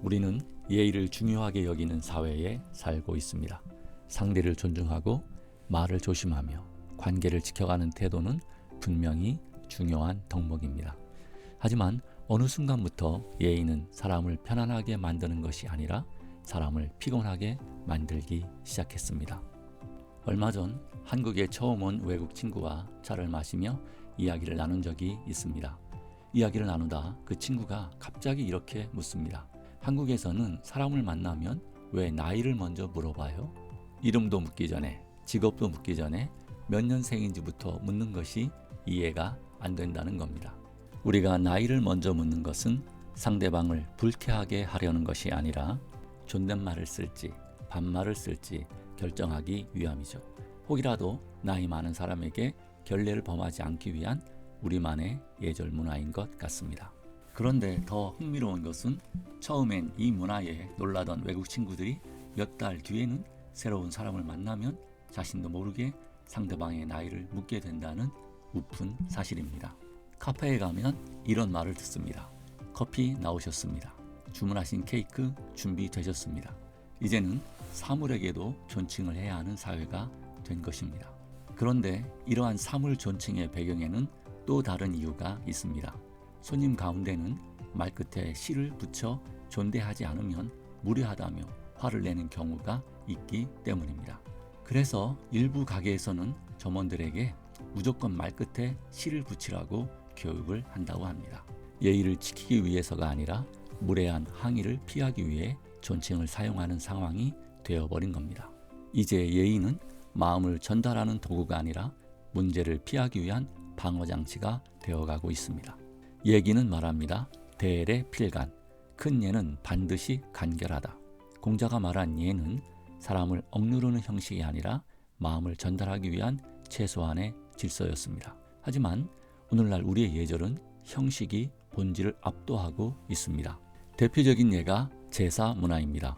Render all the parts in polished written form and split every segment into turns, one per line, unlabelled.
우리는 예의를 중요하게 여기는 사회에 살고 있습니다. 상대를 존중하고 말을 조심하며 관계를 지켜가는 태도는 분명히 중요한 덕목입니다. 하지만 어느 순간부터 예의는 사람을 편안하게 만드는 것이 아니라 사람을 피곤하게 만들기 시작했습니다. 얼마 전 한국에 처음 온 외국 친구와 차를 마시며 이야기를 나눈 적이 있습니다. 이야기를 나누다 그 친구가 갑자기 이렇게 묻습니다. 한국에서는 사람을 만나면 왜 나이를 먼저 물어봐요? 이름도 묻기 전에, 직업도 묻기 전에 몇 년생인지부터 묻는 것이 이해가 안 된다는 겁니다. 우리가 나이를 먼저 묻는 것은 상대방을 불쾌하게 하려는 것이 아니라 존댓말을 쓸지 반말을 쓸지 결정하기 위함이죠. 혹이라도 나이 많은 사람에게 결례를 범하지 않기 위한 우리만의 예절 문화인 것 같습니다. 그런데 더 흥미로운 것은 처음엔 이 문화에 놀라던 외국 친구들이 몇 달 뒤에는 새로운 사람을 만나면 자신도 모르게 상대방의 나이를 묻게 된다는 우픈 사실입니다. 카페에 가면 이런 말을 듣습니다. 커피 나오셨습니다. 주문하신 케이크 준비되셨습니다. 이제는 사물에게도 존칭을 해야 하는 사회가 된 것입니다. 그런데 이러한 사물 존칭의 배경에는 또 다른 이유가 있습니다. 손님 가운데는 말끝에 시를 붙여 존대하지 않으면 무례하다며 화를 내는 경우가 있기 때문입니다. 그래서 일부 가게에서는 점원들에게 무조건 말끝에 시를 붙이라고 교육을 한다고 합니다. 예의를 지키기 위해서가 아니라 무례한 항의를 피하기 위해 존칭을 사용하는 상황이 되어버린 겁니다. 이제 예의는 마음을 전달하는 도구가 아니라 문제를 피하기 위한 방어장치가 되어가고 있습니다. 얘기는 말합니다. 대례 필간, 큰 예는 반드시 간결하다. 공자가 말한 예는 사람을 억누르는 형식이 아니라 마음을 전달하기 위한 최소한의 질서였습니다. 하지만 오늘날 우리의 예절은 형식이 본질을 압도하고 있습니다. 대표적인 예가 제사 문화입니다.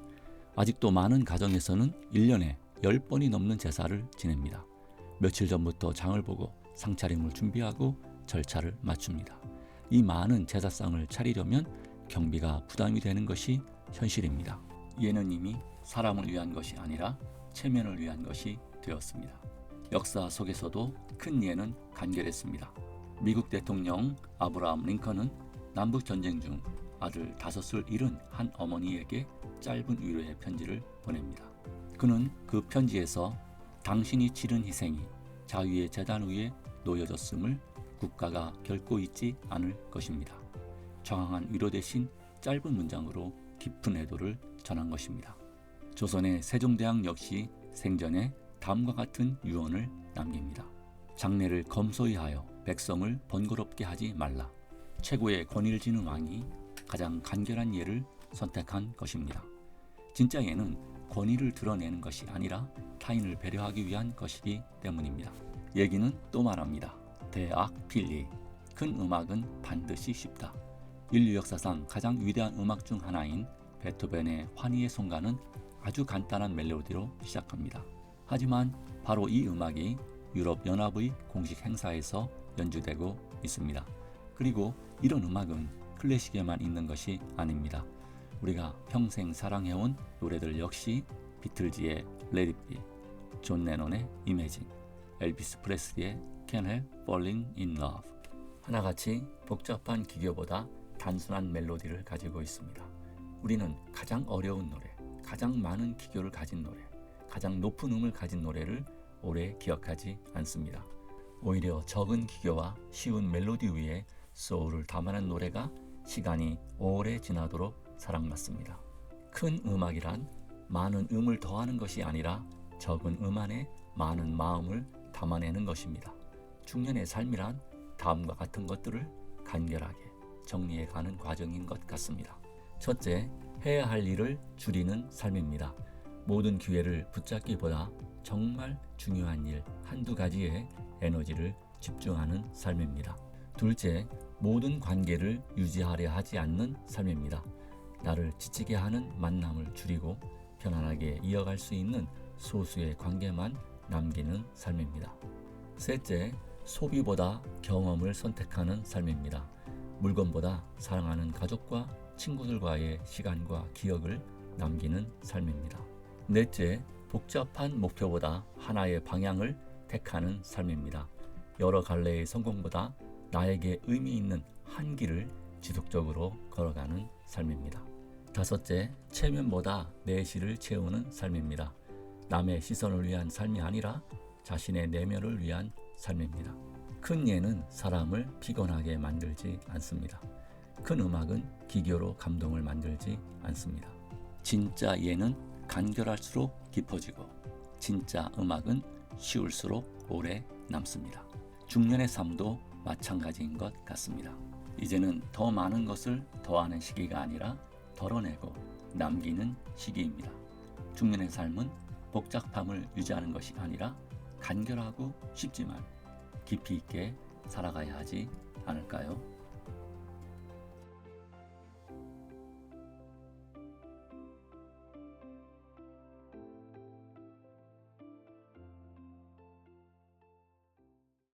아직도 많은 가정에서는 1년에 10번이 넘는 제사를 지냅니다. 며칠 전부터 장을 보고 상차림을 준비하고 절차를 맞춥니다. 이 많은 제사상을 차리려면 경비가 부담이 되는 것이 현실입니다. 예는 이미 사람을 위한 것이 아니라 체면을 위한 것이 되었습니다. 역사 속에서도 큰 예는 간결했습니다. 미국 대통령 아브라함 링컨은 남북전쟁 중 아들 5을 잃은 한 어머니에게 짧은 위로의 편지를 보냅니다. 그는 그 편지에서 당신이 치른 희생이 자유의 제단 위에 놓여졌음을 국가가 결코 잊지 않을 것입니다. 정황한 위로 대신 짧은 문장으로 깊은 애도를 전한 것입니다. 조선의 세종대왕 역시 생전에 다음과 같은 유언을 남깁니다. 장래를 검소히 하여 백성을 번거롭게 하지 말라. 최고의 권위를 지는 왕이 가장 간결한 예를 선택한 것입니다. 진짜 예는 권위를 드러내는 것이 아니라 타인을 배려하기 위한 것이기 때문입니다. 얘기는 또 말합니다. 대악 필리, 큰 음악은 반드시 쉽다. 인류 역사상 가장 위대한 음악 중 하나인 베토벤의 환희의 송가는 아주 간단한 멜로디로 시작합니다. 하지만 바로 이 음악이 유럽연합의 공식 행사에서 연주되고 있습니다. 그리고 이런 음악은 클래식에만 있는 것이 아닙니다. 우리가 평생 사랑해온 노래들 역시 비틀즈의 Let It Be, 존 레논의 Imagine, 엘비스 프레슬리의 Can't Help Falling in Love, 하나같이 복잡한 기교보다 단순한 멜로디를 가지고 있습니다. 우리는 가장 어려운 노래, 가장 많은 기교를 가진 노래, 가장 높은 음을 가진 노래를 오래 기억하지 않습니다. 오히려 적은 기교와 쉬운 멜로디 위에 소울을 담아낸 노래가 시간이 오래 지나도록 사랑받습니다. 큰 음악이란 많은 음을 더하는 것이 아니라 적은 음 안에 많은 마음을 담아내는 것입니다. 중년의 삶이란 다음과 같은 것들을 간결하게 정리해가는 과정인 것 같습니다. 첫째, 해야 할 일을 줄이는 삶입니다. 모든 기회를 붙잡기보다 정말 중요한 일 한두 가지에 에너지를 집중하는 삶입니다. 둘째, 모든 관계를 유지하려 하지 않는 삶입니다. 나를 지치게 하는 만남을 줄이고 편안하게 이어갈 수 있는 소수의 관계만 남기는 삶입니다. 셋째, 소비보다 경험을 선택하는 삶입니다. 물건보다 사랑하는 가족과 친구들과의 시간과 기억을 남기는 삶입니다. 넷째, 복잡한 목표보다 하나의 방향을 택하는 삶입니다. 여러 갈래의 성공보다 나에게 의미 있는 한 길을 지속적으로 걸어가는 삶입니다. 다섯째, 체면보다 내실을 채우는 삶입니다. 남의 시선을 위한 삶이 아니라 자신의 내면을 위한 삶입니다. 큰 예는 사람을 피곤하게 만들지 않습니다. 큰 음악은 기교로 감동을 만들지 않습니다. 진짜 예는 간결할수록 깊어지고 진짜 음악은 쉬울수록 오래 남습니다. 중년의 삶도 마찬가지인 것 같습니다. 이제는 더 많은 것을 더하는 시기가 아니라 덜어내고 남기는 시기입니다. 중년의 삶은 복잡함을 유지하는 것이 아니라 간결하고 쉽지만 깊이 있게 살아가야 하지 않을까요?